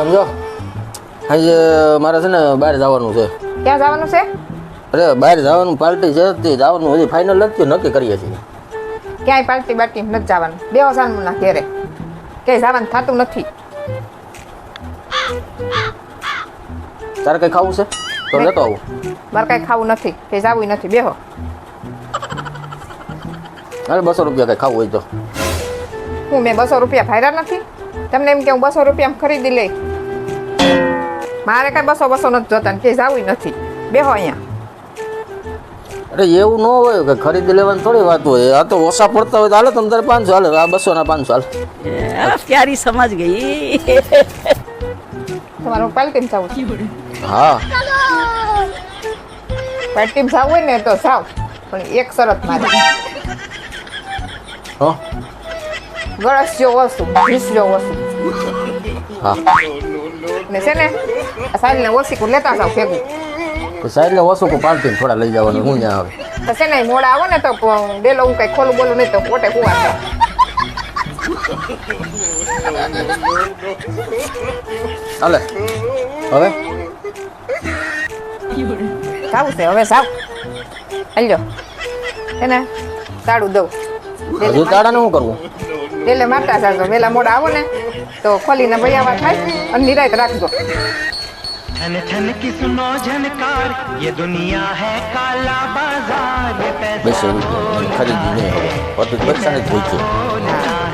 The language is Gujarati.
સમજો આજે મારે છે ને બહાર જવાનું છે. ક્યાં જવાનું છે? અરે બહાર જવાનું પાર્ટી છે તે જવાનું હજી ફાઇનલ નથી નક્કી કરીએ છીએ. ક્યાંય પાર્ટી બાર્ટી નથી જવાનું. બેહો સાનમુના ઘેરે ક્યાંય જવાનું થતું નથી. તારે કઈ ખાવું છે તો લેતો આવું. મારે કાંઈ ખાવું નથી કે જવું નથી. બેહો. હાલે 200 રૂપિયા કઈ ખાવું હોય તો. હું મેં 200 રૂપિયા ભાર્યા નથી તમને એમ કે હું 200 રૂપિયામાં ખરીદી લઈ. મારે કાંઈ 200 નથી જોતા ને કે જવું નથી. બેહો અહીંયા. અરે એવું ન હોય કે ખરીદી લેવાની થોડી વાત હોય. આ તો ઓછા પડતા હોય તો હાલે તમ તારે 500 હાલે. આ 200 ના 500 હાલે. प्यारी समझ गई. તમારું પાર્ટીમાં જવું છે? હા પાર્ટીમાં જવું હોય ને તો જાવ પણ એક શરત મારી. હો ગળસ જો વસ્તુ વીસ જો વસ્તુ હા ને છે ને આ સાઈલને ઓસીકું લેતા જાવ ભેગું. તો સાઈડ ને ઓછું પાર્ટી થોડા લઈ જવાનું હું ત્યાં આવે. તો છે ને મોડા આવો ને તો ડેલો હું કઈ ખોલું બોલું નહીં તો પોતે કુવા થાય. હાલે હવે જાવું છે હવે જાવ. હાલ્યો છે ને તાળું દઉં. હજુ તાળાને શું કરવું? ડેલે મારતા જાજો. વેલા મોડા આવો ને તો ખોલીને બૈયાવા થાય અને નિરાયત રાખજો. छन छन की सुनो झनकार ये दुनिया है काला बाजार ये पैसा 200 રૂપિયા ખરીદી નહીં હવે. પૈસા નથી થઈ ગયો. હા